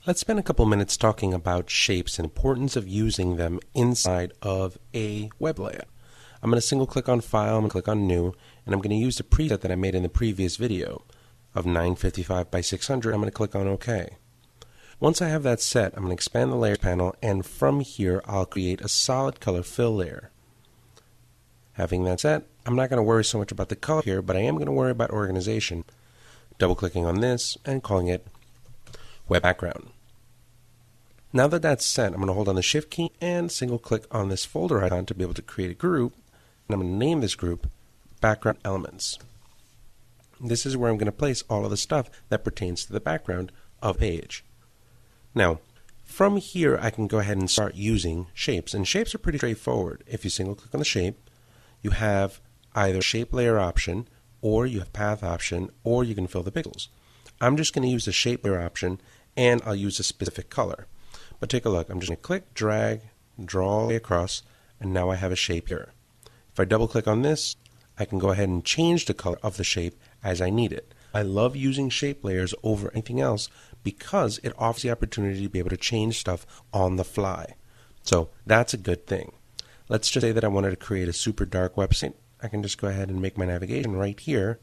Let's spend a couple minutes talking about shapes and the importance of using them inside of a web layout. I'm going to single click on File, I'm going to click on New, and I'm going to use the preset that I made in the previous video of 955 by 600. I'm going to click on OK. Once I have that set, I'm going to expand the Layers panel, and from here I'll create a solid color fill layer. Having that set, I'm not going to worry so much about the color here, but I am going to worry about organization. Double clicking on this and calling it Web Background. Now that that's set, I'm going to hold on the Shift key and single click on this folder icon to be able to create a group, and I'm going to name this group Background Elements. This is where I'm going to place all of the stuff that pertains to the background of a page. Now, from here I can go ahead and start using shapes, and shapes are pretty straightforward. If you single click on the shape, you have either shape layer option, or you have path option, or you can fill the pixels. I'm just going to use the shape layer option, and I'll use a specific color. But take a look. I'm just going to click, drag, draw all the way across, and now I have a shape here. If I double click on this, I can go ahead and change the color of the shape as I need it. I love using shape layers over anything else because it offers the opportunity to be able to change stuff on the fly. So that's a good thing. Let's just say that I wanted to create a super dark website. I can just go ahead and make my navigation right here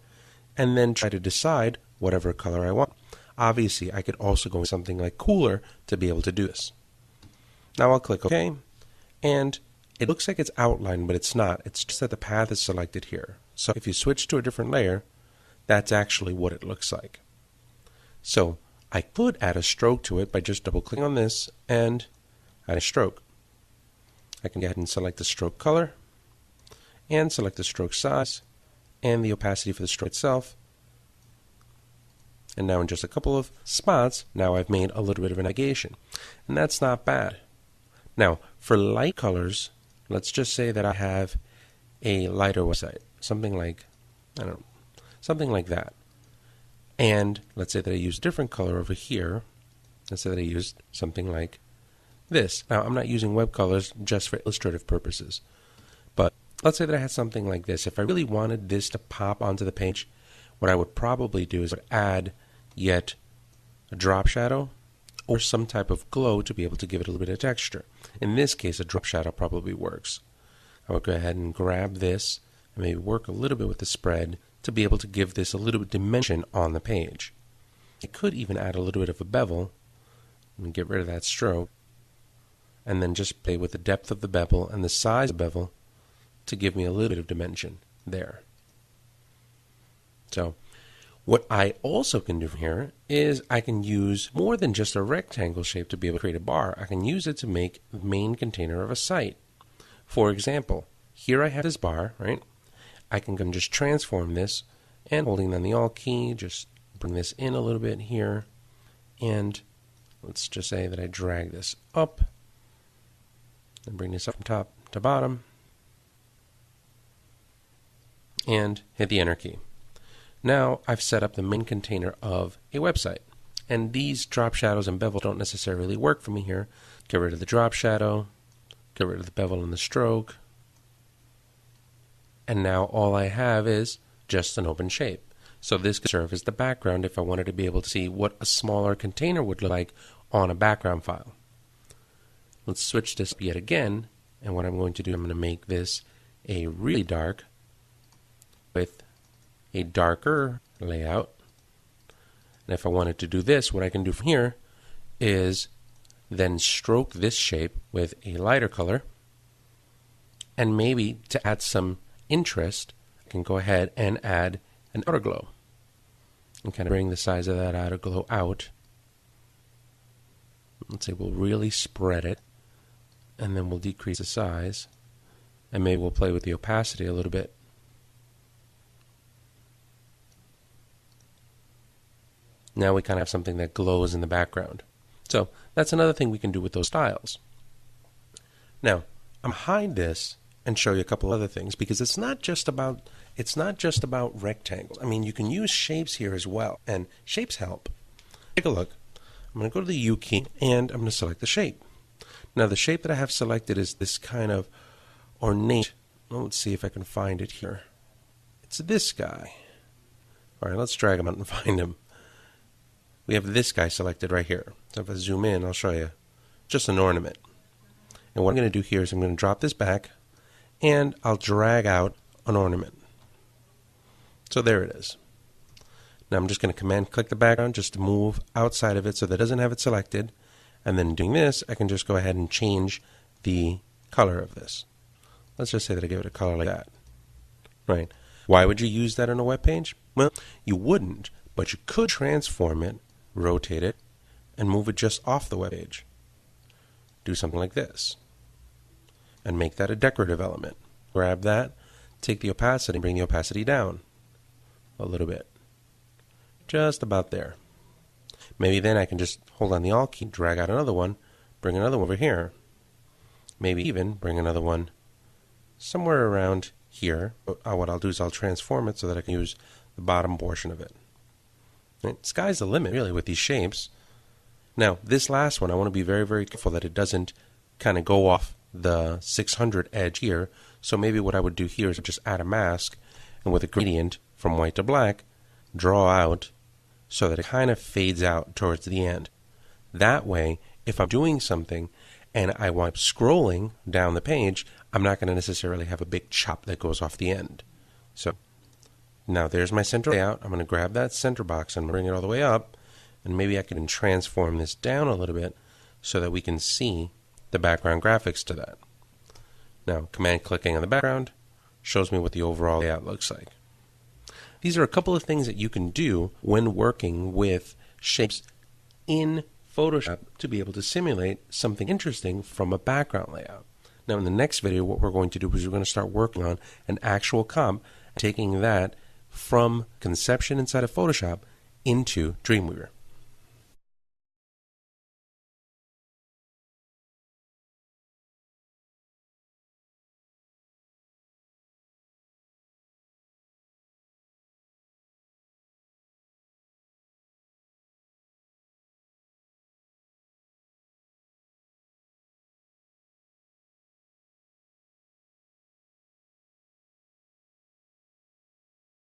and then try to decide whatever color I want. Obviously, I could also go with something like cooler to be able to do this. Now I'll click OK, and it looks like it's outlined, but it's not. It's just that the path is selected here. So if you switch to a different layer, that's actually what it looks like. So I could add a stroke to it by just double clicking on this and add a stroke. I can go ahead and select the stroke color and select the stroke size and the opacity for the stroke itself. And now in just a couple of spots, now I've made a little bit of a navigation. And that's not bad. Now, for light colors, let's just say that I have a lighter website, something like, I don't know, something like that. And let's say that I use a different color over here. Let's say that I used something like this. Now, I'm not using web colors just for illustrative purposes. But let's say that I had something like this. If I really wanted this to pop onto the page, what I would probably do is add yet a drop shadow or some type of glow to be able to give it a little bit of texture. In this case, a drop shadow probably works. I would go ahead and grab this and maybe work a little bit with the spread to be able to give this a little bit of dimension on the page. I could even add a little bit of a bevel and get rid of that stroke, and then just play with the depth of the bevel and the size of the bevel to give me a little bit of dimension there. So what I also can do from here is I can use more than just a rectangle shape to be able to create a bar. I can use it to make the main container of a site. For example, here I have this bar, right? I can just transform this, and holding down the Alt key, just bring this in a little bit here, and let's just say that I drag this up and bring this up from top to bottom and hit the Enter key. Now I've set up the main container of a website, and these drop shadows and bevel don't necessarily work for me here. Get rid of the drop shadow, get rid of the bevel and the stroke, and now all I have is just an open shape. So this could serve as the background if I wanted to be able to see what a smaller container would look like on a background file. Let's switch this yet again, and what I'm going to do, I'm going to make this a really dark with a darker layout. And if I wanted to do this, what I can do from here is then stroke this shape with a lighter color, and maybe to add some interest, I can go ahead and add an outer glow and kind of bring the size of that outer glow out. Let's say we'll really spread it, and then we'll decrease the size, and maybe we'll play with the opacity a little bit. Now we kind of have something that glows in the background. So that's another thing we can do with those styles. Now, I'm hide this and show you a couple other things, because it's not just about rectangles. I mean, you can use shapes here as well, and shapes help. Take a look. I'm going to go to the U key, and I'm going to select the shape. Now the shape that I have selected is this kind of ornate. Well, let's see if I can find it here. It's this guy. All right, let's drag him out and find him. we have this guy selected right here. So if I zoom in, I'll show you. Just an ornament. And what I'm going to do here is I'm going to drop this back, and I'll drag out an ornament. So there it is. Now I'm just going to command click the background just to move outside of it so that it doesn't have it selected. And then doing this, I can just go ahead and change the color of this. Let's just say that I give it a color like that. Right. Why would you use that on a web page? Well, you wouldn't, but you could transform it, rotate it, and move it just off the web page. Do something like this. And make that a decorative element. Grab that, take the opacity, bring the opacity down a little bit. Just about there. Maybe then I can just hold on the Alt key, drag out another one, bring another one over here. Maybe even bring another one somewhere around here. What I'll do is I'll transform it so that I can use the bottom portion of it. Right? Sky's the limit, really, with these shapes. Now, this last one, I want to be very, very careful that it doesn't kind of go off the 600 edge here. So maybe what I would do here is just add a mask, and with a gradient from white to black, draw out so that it kind of fades out towards the end. That way, if I'm doing something and I wind up scrolling down the page, I'm not going to necessarily have a big chop that goes off the end. So now there's my center layout. I'm going to grab that center box and bring it all the way up, and maybe I can transform this down a little bit so that we can see the background graphics to that. Now, command clicking on the background shows me what the overall layout looks like. These are a couple of things that you can do when working with shapes in Photoshop to be able to simulate something interesting from a background layout. Now in the next video, what we're going to do is we're going to start working on an actual comp, taking that from conception inside of Photoshop into Dreamweaver.